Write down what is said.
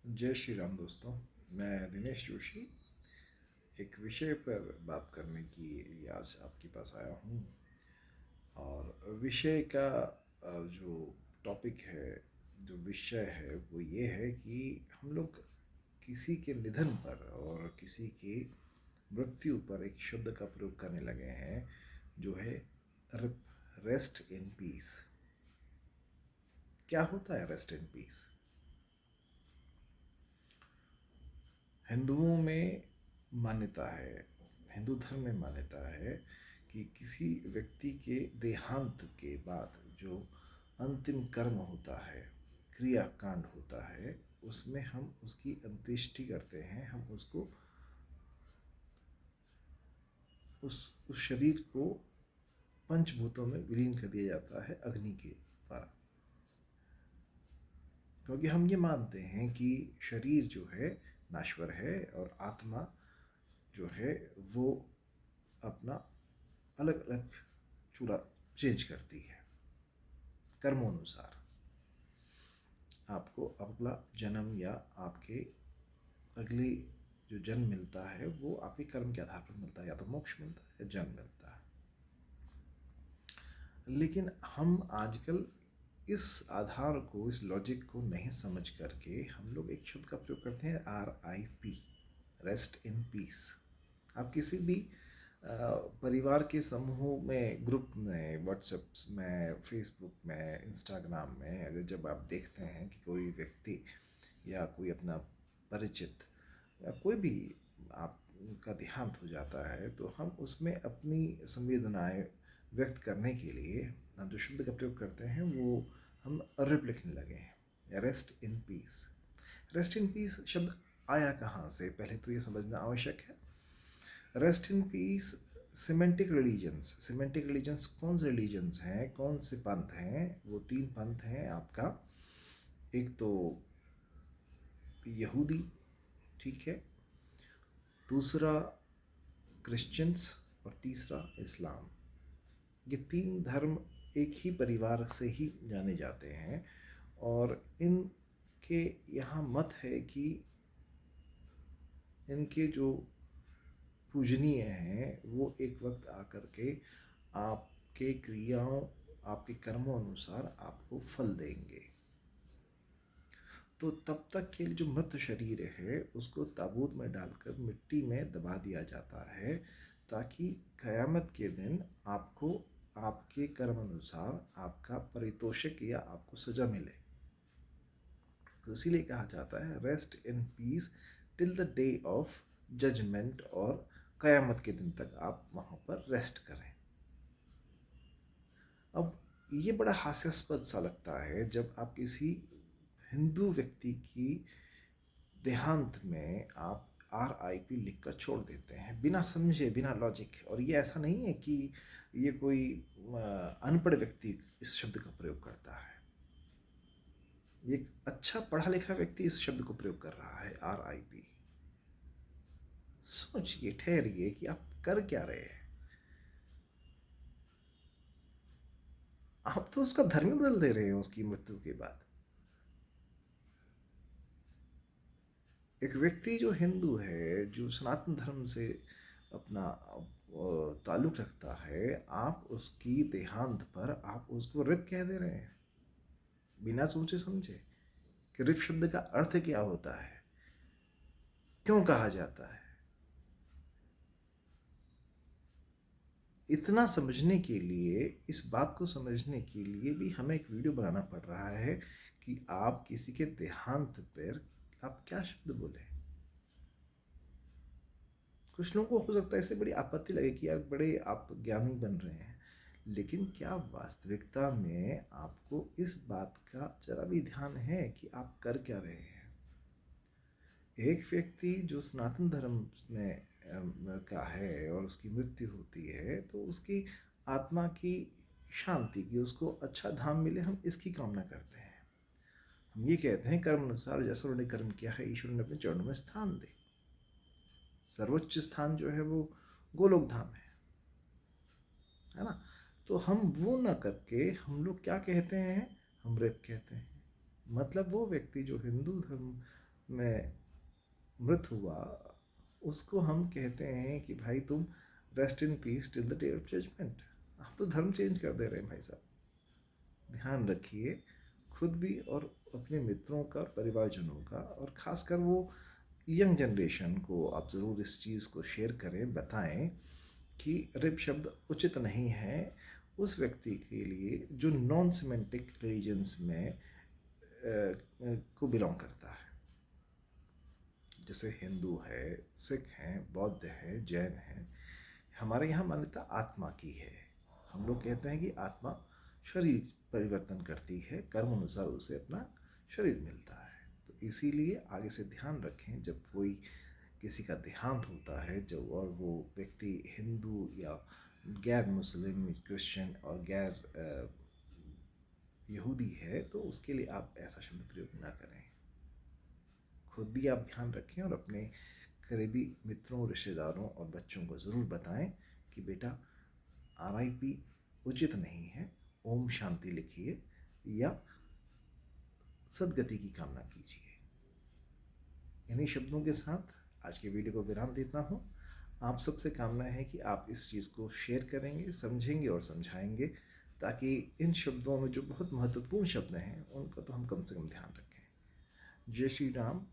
जय श्री राम दोस्तों। मैं दिनेश जोशी एक विषय पर बात करने के लिए आज आपके पास आया हूँ। और विषय का जो टॉपिक है, जो विषय है वो ये है कि हम लोग किसी के निधन पर और किसी की मृत्यु पर एक शब्द का प्रयोग करने लगे हैं, जो है रेस्ट इन पीस। क्या होता है रेस्ट इन पीस? हिंदुओं में मान्यता है, हिंदू धर्म में मान्यता है कि किसी व्यक्ति के देहांत के बाद जो अंतिम कर्म होता है, क्रियाकांड होता है, उसमें हम उसकी अंत्येष्टि करते हैं। हम उसको उस शरीर को पंचभूतों में विलीन कर दिया जाता है अग्नि के द्वारा। क्योंकि हम ये मानते हैं कि शरीर जो है नाश्वर है और आत्मा जो है वो अपना अलग अलग चूड़ा चेंज करती है कर्मोनुसार। आपको अगला जन्म या आपके अगले जो जन्म मिलता है वो आपके कर्म के आधार पर मिलता है, या तो मोक्ष मिलता है या जन्म मिलता है। लेकिन हम आजकल इस आधार को, इस लॉजिक को नहीं समझ करके हम लोग एक शब्द का प्रयोग करते हैं, RIP, रेस्ट इन पीस। आप किसी भी परिवार के समूह में, ग्रुप में, व्हाट्सएप में, फेसबुक में, इंस्टाग्राम में अगर जब आप देखते हैं कि कोई व्यक्ति या कोई अपना परिचित या कोई भी आपका देहांत हो जाता है, तो हम उसमें अपनी संवेदनाएं व्यक्त करने के लिए हम जो शब्द का प्रयोग करते हैं वो हम रिप लिखने लगे हैं, rest in piece. Rest in piece शब्द आया कहाँ से, पहले तो ये समझना आवश्यक है। Rest in piece semantic religions कौन से रिलीजन्स हैं, कौन से पंथ हैं? वो तीन पंथ हैं आपका। एक तो यहूदी, ठीक है, दूसरा क्रिश्चियंस और तीसरा इस्लाम। ये तीन धर्म एक ही परिवार से ही जाने जाते हैं और इनके यहाँ मत है कि इनके जो पूजनीय हैं वो एक वक्त आकर के आपके क्रियाओं, आपके कर्मों अनुसार आपको फल देंगे। तो तब तक के लिए जो मृत शरीर है उसको ताबूत में डालकर मिट्टी में दबा दिया जाता है, ताकि क़यामत के दिन आपको आपके कर्म अनुसार आपका पारितोषिक या आपको सजा मिले। तो इसीलिए कहा जाता है rest in peace till the day of judgement, और क़यामत के दिन तक आप वहाँ पर रेस्ट करें। अब ये बड़ा हास्यास्पद सा लगता है जब आप किसी हिंदू व्यक्ति की देहांत में आप RIP लिख कर छोड़ देते हैं, बिना समझे, बिना लॉजिक। और ये ऐसा नहीं है कि ये कोई अनपढ़ व्यक्ति इस शब्द का प्रयोग करता है। ये एक अच्छा पढ़ा लिखा व्यक्ति इस शब्द को प्रयोग कर रहा है, RIP। सोचिए, ठहरिए कि आप कर क्या रहे हैं। आप तो उसका धर्म ही बदल दे रहे हैं उसकी मृत्यु के बाद। एक व्यक्ति जो हिंदू है, जो सनातन धर्म से अपना ताल्लुक़ रखता है, आप उसकी देहांत पर आप उसको रिप कह दे रहे हैं बिना सोचे समझे कि रिप शब्द का अर्थ क्या होता है, क्यों कहा जाता है। इतना समझने के लिए, इस बात को समझने के लिए भी हमें एक वीडियो बनाना पड़ रहा है कि आप किसी के देहांत पर आप क्या शब्द बोले। कुछ लोगों को हो सकता है इससे बड़ी आपत्ति लगे कि यार बड़े आप ज्ञानी बन रहे हैं, लेकिन क्या वास्तविकता में आपको इस बात का जरा भी ध्यान है कि आप कर क्या रहे हैं? एक व्यक्ति जो सनातन धर्म में का है और उसकी मृत्यु होती है, तो उसकी आत्मा की शांति की, उसको अच्छा धाम मिले, हम इसकी कामना करते हैं। हम ये कहते हैं कर्म अनुसार जैसा उन्होंने कर्म किया है ईश्वर ने अपने चरणों में स्थान दे। सर्वोच्च स्थान जो है वो गोलोक धाम है ना। तो हम वो ना करके हम लोग क्या कहते हैं, हम रेप कहते हैं। मतलब वो व्यक्ति जो हिंदू धर्म में मृत हुआ, उसको हम कहते हैं कि भाई तुम rest in peace till the day of judgement. आप तो धर्म चेंज कर दे रहे हैं भाई साहब। ध्यान रखिए खुद भी और अपने मित्रों का, परिवारजनों का, और ख़ासकर वो यंग जनरेशन को आप ज़रूर इस चीज़ को शेयर करें, बताएं कि रेप शब्द उचित नहीं है उस व्यक्ति के लिए जो नॉन सिमेंटिक रिलीजन्स में को बिलोंग करता है, जैसे हिंदू है, सिख हैं, बौद्ध हैं, जैन हैं। हमारे यहाँ मान्यता आत्मा की है। हम लोग कहते हैं कि आत्मा शरीर परिवर्तन करती है, कर्म अनुसार उसे अपना शरीर मिलता है। तो इसीलिए आगे से ध्यान रखें, जब कोई किसी का देहांत होता है जब, और वो व्यक्ति हिंदू या गैर मुस्लिम, क्रिश्चियन और गैर यहूदी है, तो उसके लिए आप ऐसा शब्द प्रयोग ना करें। खुद भी आप ध्यान रखें और अपने करीबी मित्रों, रिश्तेदारों और बच्चों को ज़रूर बताएं कि बेटा RIP उचित नहीं है, ओम शांति लिखिए या सदगति की कामना कीजिए। इन्हीं शब्दों के साथ आज के वीडियो को विराम देता हूँ। आप सबसे कामना है कि आप इस चीज़ को शेयर करेंगे, समझेंगे और समझाएंगे, ताकि इन शब्दों में जो बहुत महत्वपूर्ण शब्द हैं उनका तो हम कम से कम ध्यान रखें। जय श्री राम,